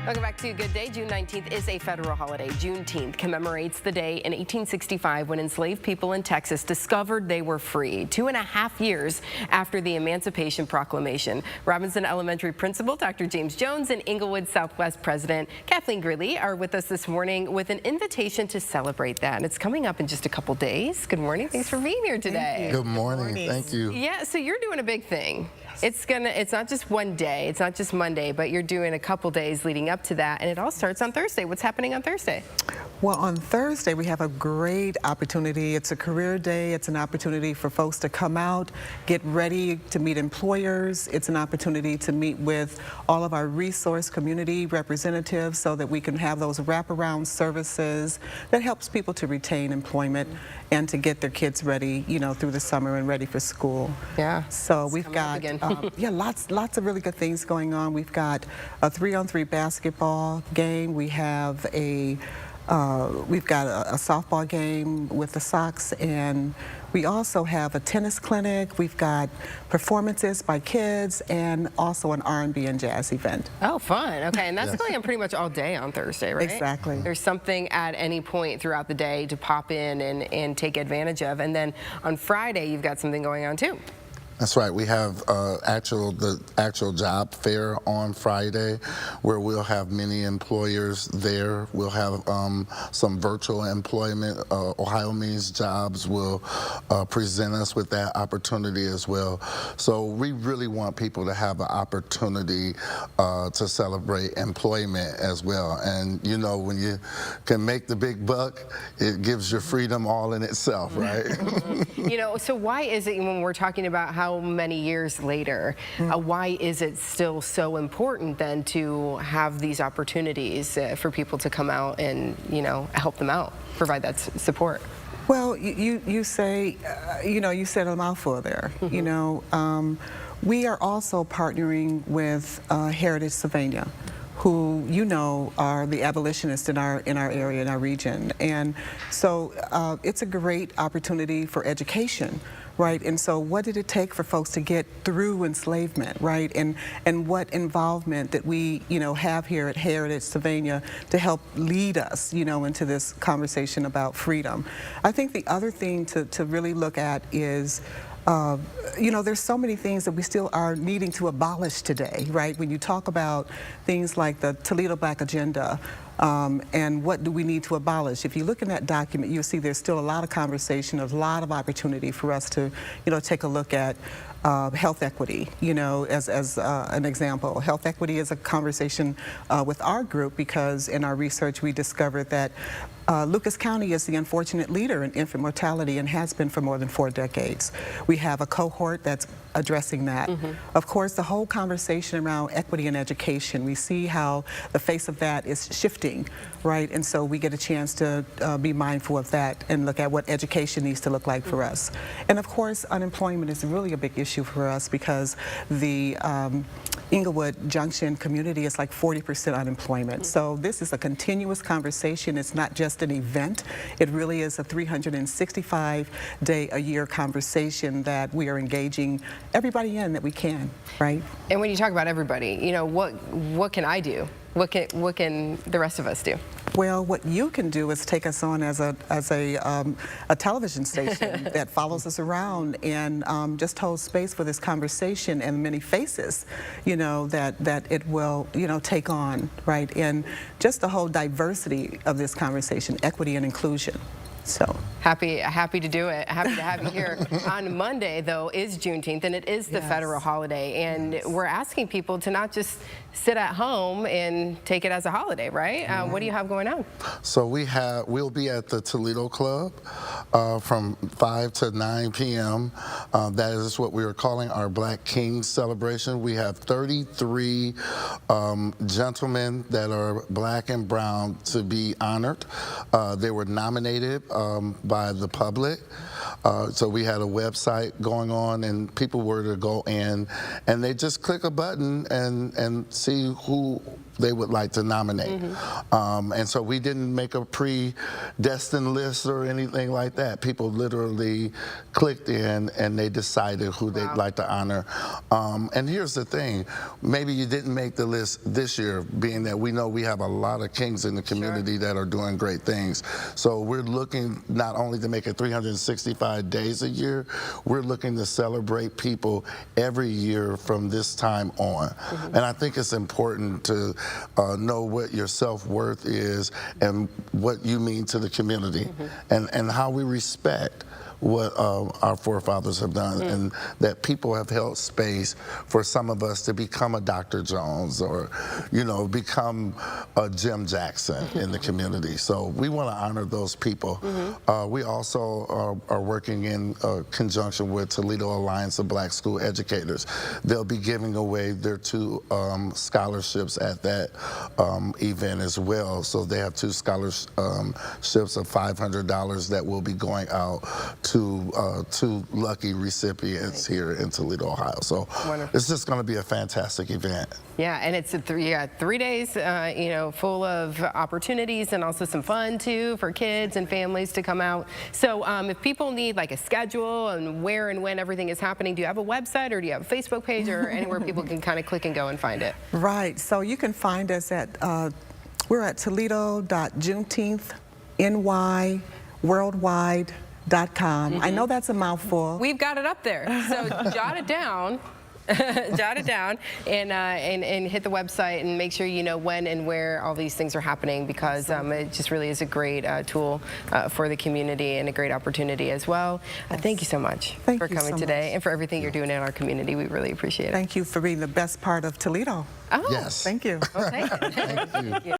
Welcome back to Good Day. June 19th is a federal holiday. Juneteenth commemorates the day in 1865 when enslaved people in Texas discovered they were free, 2.5 years after the Emancipation Proclamation. Robinson Elementary Principal Dr. James Jones and Englewood Southwest President Kathleen Greely are with us this morning with an invitation to celebrate that. And it's coming up in just a couple days. Good morning. Thanks for being here today. Good morning. Thank you. Yeah, so you're doing a big thing. It's not just one day, it's not just Monday, but you're doing a couple days leading up to that, and it all starts on Thursday. What's happening on Thursday? Well, on Thursday, we have a great opportunity. It's a career day. It's an opportunity for folks to come out, get ready to meet employers. It's an opportunity to meet with all of our resource community representatives so that we can have those wraparound services that helps people to retain employment and to get their kids ready, you know, through the summer and ready for school. Yeah. So we've got, yeah, lots of really good things going on. We've got a 3-on-3 basketball game. We have we've got a softball game with the Sox, and we also have a tennis clinic. We've got performances by kids and also an R&B and jazz event. Oh, fun. Okay, and that's going on pretty much all day on Thursday, right? Exactly. There's something at any point throughout the day to pop in and take advantage of. And then on Friday, you've got something going on too. That's right. We have the actual job fair on Friday, where we'll have many employers there. We'll have some virtual employment. Ohio Means Jobs will present us with that opportunity as well. So we really want people to have an opportunity to celebrate employment as well. And you know, when you can make the big buck, it gives you freedom all in itself, right? You know, so why is it when we're talking about how many years later, why is it still so important then to have these opportunities for people to come out and, you know, help them out, provide that support? Well, you say, you know, you said a mouthful there. You know, we are also partnering with Heritage Sylvania, who you know are the abolitionists in our area, in our region, and so it's a great opportunity for education, right? And so, what did it take for folks to get through enslavement, right? And what involvement that we have here at Heritage Sylvania to help lead us, into this conversation about freedom. I think the other thing to really look at is, there's so many things that we still are needing to abolish today, right? When you talk about things like the Toledo Black Agenda, and what do we need to abolish? If you look in that document, you'll see there's still a lot of conversation, a lot of opportunity for us to, take a look at health equity, as an example. Health equity is a conversation with our group because in our research we discovered that Lucas County is the unfortunate leader in infant mortality and has been for more than 4 decades. We have a cohort that's addressing that. Of course, the whole conversation around equity in education, we see how the face of that is shifting, right? And so we get a chance to be mindful of that and look at what education needs to look like for us. And of course, unemployment is really a big issue for us because the Englewood Junction community is like 40% unemployment. So this is a continuous conversation. It's not just an event. It really is a 365-day-a-year conversation that we are engaging everybody in that we can, right? And when you talk about everybody, what can I do? What can the rest of us do? Well, what you can do is take us on as a television station that follows us around and just holds space for this conversation and many faces, that it will, take on, right? And just the whole diversity of this conversation, equity and inclusion. So happy to do it. Happy to have you here. On Monday, though, is Juneteenth, and it is the federal holiday. And we're asking people to not just sit at home and take it as a holiday, right? What do you have going on? So we'll be at the Toledo Club from 5 to 9 p.m. That is what we are calling our Black Kings celebration. We have 33 gentlemen that are black and brown to be honored. They were nominated by the public. So we had a website going on, and people were to go in, and they just click a button and see who they would like to nominate. And so we didn't make a predestined list or anything like that. People literally clicked in and they decided who they'd like to honor. And here's the thing, maybe you didn't make the list this year, being that we know we have a lot of kings in the community that are doing great things. So we're looking not only to make it 365 days a year, we're looking to celebrate people every year from this time on. And I think it's important to know what your self-worth is and what you mean to the community, and how we respect what our forefathers have done, and that people have held space for some of us to become a Dr. Jones or, you know, become a Jim Jackson in the community. So we want to honor those people. We also are working in conjunction with Toledo Alliance of Black School Educators. They'll be giving away their 2 scholarships at that event as well. So they have 2 scholarships of $500 that will be going out to 2 lucky recipients here in Toledo, Ohio. So it's just going to be a fantastic event. Yeah, and it's 3 days, you know, full of opportunities and also some fun too for kids and families to come out. So if people need like a schedule and where and when everything is happening, do you have a website or do you have a Facebook page or anywhere people can kind of click and go and find it? Right. So you can find us at we're at Toledo.JuneteenthNYWorldwide.com. I know that's a mouthful. We've got it up there, so jot it down. Jot it down and hit the website and make sure you know when and where all these things are happening, because it just really is a great tool for the community and a great opportunity as well. Thank you so much for coming today and for everything you're doing in our community. We really appreciate it. Thank you for being the best part of Toledo. Oh, yes. Thank you. Okay. Thank you.